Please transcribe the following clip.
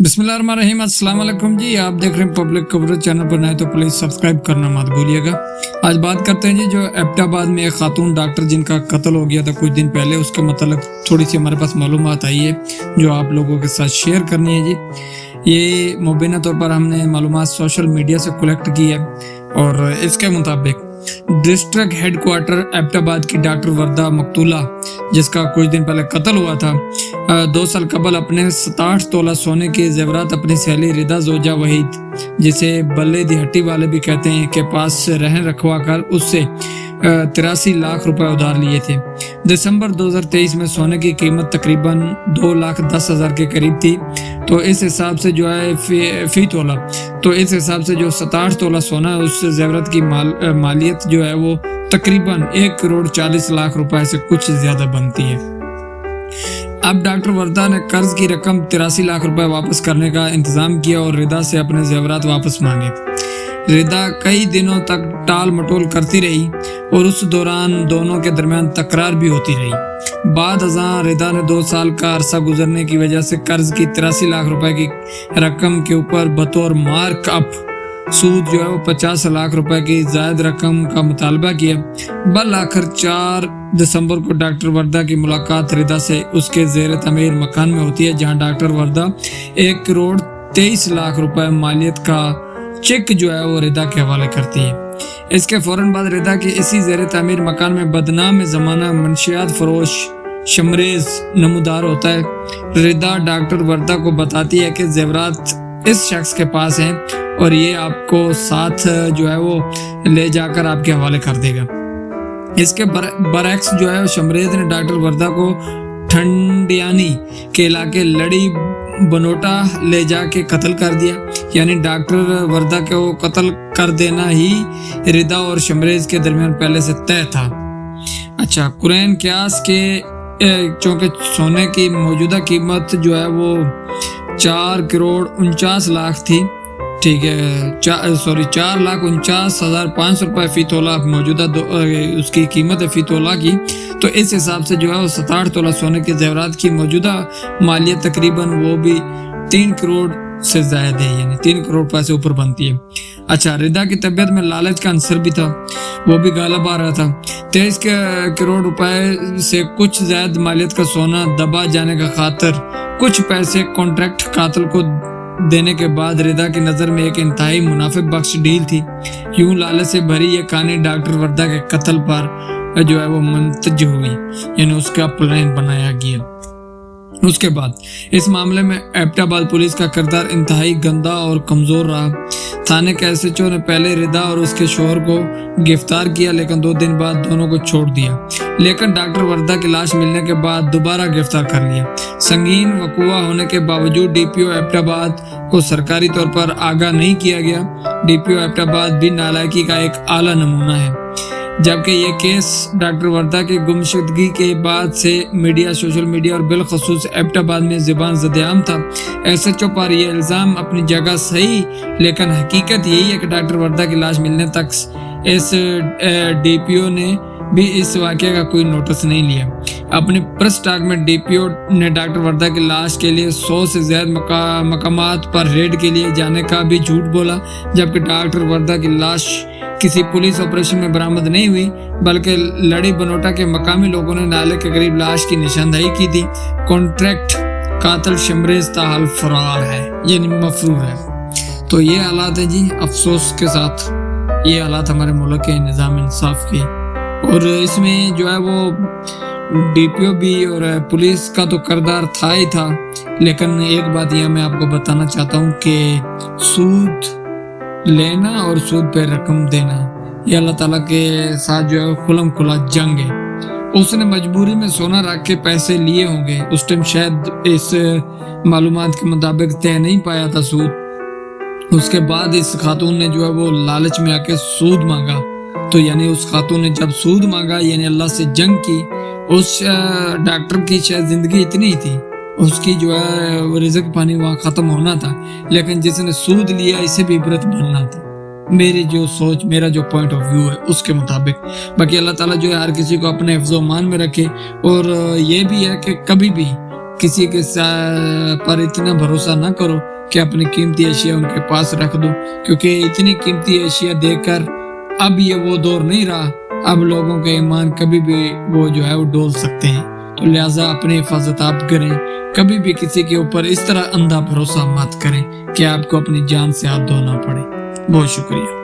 बिस्मिल्लाहिर्रहमानिर्रहीम। अस्सलाम वालेकुम जी, आप देख रहे हैं पब्लिक कवरेज। चैनल पर नए तो प्लीज़ सब्सक्राइब करना मत भूलिएगा। आज बात करते हैं जी जो एबटाबाद में एक खातून डॉक्टर जिनका कत्ल हो गया था कुछ दिन पहले, उसके मतलब थोड़ी सी हमारे पास मालूमात आई है जो आप लोगों के साथ शेयर करनी है जी। ये मुबीना तौर पर हमने मालूमात सोशल मीडिया से कलेक्ट की है और इसके मुताबिक डिस्ट्रिक्ट हेडक्वार्टर एबटाबाद की डॉक्टर वर्दा मकतूला, जिसका कुछ दिन पहले कत्ल हुआ था, 2 साल कबल अपने 67 तोला सोने के जेवरात अपनी सहेली रिदा जोजा वहीद, जिसे बल्ले दी हट्टी वाले भी कहते हैं, के पास रहन रखवा कर उससे 83 लाख रुपए उधार लिए थे। दिसंबर 2023 में सोने की कीमत तकरीबन 2,10,000 के करीब थी। तो इस हिसाब से जो है फी तोला, तो इस हिसाब से जो 67 तोला सोना है उस जेवरत की मालियत जो है वो तकरीबन 1,40,00,000 रुपए से कुछ ज्यादा बनती है। अब डॉक्टर वर्दा ने कर्ज की रकम 83 लाख रुपए वापस करने का इंतजाम किया और रिदा से अपने जेवरात वापस मांगे। रिदा कई दिनों तक टाल मटोल करती रही और उस दौरान दोनों के दरमियान तकरार भी होती रही। बाद अज़ां रिदा ने 2 साल का अरसा गुजरने की वजह से कर्ज की 83 लाख रुपए की रकम के ऊपर बतौर मार्क अप सूद जो है वो 50 लाख रुपए की जायद रकम का मुतालबा किया। बल आखिर 4 दिसंबर को डॉक्टर वर्दा की मुलाकात रिदा से उसके जेर तमीर मकान में होती है, जहां डॉक्टर वर्दा 1,23,00,000 रुपए मालियत का चेक जो है वो रिदा के हवाले करती है। इसके फौरन बाद रिदा के इसी जेर तमीर मकान में बदनाम जमाना मंशियात फरोश शमरेज नमूदार होता है। रिदा डॉक्टर वर्दा को बताती है कि जेवरात इस शख्स के पास हैं और ये आपको साथ जो है वो ले जाकर आपके हवाले कर देगा। इसके बरक्स जो है शमरेज ने डॉक्टर वर्दा को ठंडियानी के इलाके लड़ी बनोटा ले जाके कत्ल कर दिया। यानी डॉक्टर वर्दा को कत्ल कर देना ही रिदा और शमरेज के दरमियान पहले से तय था। अच्छा, कुरैन क्यास के चूंकि सोने की मौजूदा कीमत जो है वो 4,49,00,000 थी, ठीक है, 4,49,500 रुपए फी तोला मौजूदा उसकी कीमत है फी तोला की। तो इस हिसाब से जो है वो 67 तोला सोने के जेवरात की मौजूदा मालियत तकरीबन वो भी 3 करोड़ से ज्यादा है, यानी 3 करोड़ रुपए से ऊपर बनती है। अच्छा, रिदा की तबीयत में लालच का अंसर भी था, वो भी गालब आ रहा था। 23 करोड़ रुपए से कुछ ज्यादा मालियत का सोना दबा जाने का खातर कुछ पैसे कॉन्ट्रैक्ट कातिल को देने के बाद रिदा की नजर में एक इंतहाई मुनाफे बख्श डील थी। यूं लालच से भरी ये कहानी डॉक्टर वर्दा के कत्ल पर जो है वो मंतज हुई, यानी उसका प्लान बनाया गया। उसके बाद इस मामले में एबटाबाद पुलिस का किरदार इंतहाई गंदा और कमजोर रहा। थाने के एसएचओ ने पहले रिदा और उसके शोहर को गिरफ्तार किया, लेकिन 2 दिन बाद दोनों को छोड़ दिया। लेकिन डॉक्टर वर्दा की लाश मिलने के बाद दोबारा गिरफ्तार कर लिया। संगीन वकुआ होने के बावजूद डीपीओ एबटाबाद को सरकारी तौर पर आगाह नहीं किया गया। डीपीओ एबटाबाद भी नालायकी का एक आला नमूना है। जबकि ये केस डॉक्टर वर्दा की गुमशुदगी के बाद से मीडिया, सोशल मीडिया और बिलखसूस एबटाबाद में ज़बान ज़द-ए-आम था। एसएचओ पर यह इल्ज़ाम अपनी जगह सही, लेकिन हकीकत यही है कि डॉक्टर वर्दा की लाश मिलने तक इस डीपीओ ने भी इस वाक़े का कोई नोटिस नहीं लिया। अपनी प्रेस टॉक में डीपीओ ने डॉक्टर वर्दा की लाश के लिए 100 से ज़्यादा मकामात पर रेड के लिए जाने का भी झूठ बोला, जबकि डॉक्टर वर्दा की लाश किसी पुलिस ऑपरेशन में बरामद नहीं हुई, बल्कि लड़ी बनोटा के मकामी लोगों ने नाले के करीब लाश की निशानदेही की थी। कॉन्ट्रैक्ट कातिल शमरेज ताहाल फरार है, यानी मफरूर है। तो ये हालात है जी, अफसोस के साथ ये हालात हमारे मुल्क के निज़ाम इंसाफ के। और इसमें जो है वो डीपीओ भी और पुलिस का तो किरदार था ही था, लेकिन एक बात यह मैं आपको बताना चाहता हूँ कि सूद लेना और सूद पे रकम देना ये अल्लाह ताला के साथ जो है खुलम खुला जंग है। उसने मजबूरी में सोना रख के पैसे लिए होंगे, उस टाइम शायद इस मालूमात के मुताबिक तय नहीं पाया था सूद। उसके बाद इस खातून ने जो है वो लालच में आके सूद मांगा, तो यानी उस खातून ने जब सूद मांगा यानी अल्लाह से जंग की। उस डॉक्टर की शायद जिंदगी इतनी ही थी, उसकी जो है वो रिज़्क पानी वहाँ ख़त्म होना था, लेकिन जिसने सूद लिया इसे भी इबरत बनना था। मेरी जो सोच, मेरा जो पॉइंट ऑफ व्यू है उसके मुताबिक। बाकी अल्लाह ताला जो है हर किसी को अपने हिफ्ज़-ओ-मान में रखे। और ये भी है कि कभी भी کسی کے پر اتنا بھروسہ نہ کرو کہ اپنی قیمتی اشیاء ان کے پاس رکھ دو، کیونکہ اتنی قیمتی اشیاء دیکھ کر اب یہ وہ دور نہیں رہا، اب لوگوں کا ایمان کبھی بھی وہ ڈول سکتے ہیں۔ تو لہٰذا اپنی حفاظت آپ کریں، کبھی بھی کسی کے اوپر اس طرح اندھا بھروسہ مت کریں کہ آپ کو اپنی جان سے ہاتھ دھونا پڑے۔ بہت شکریہ۔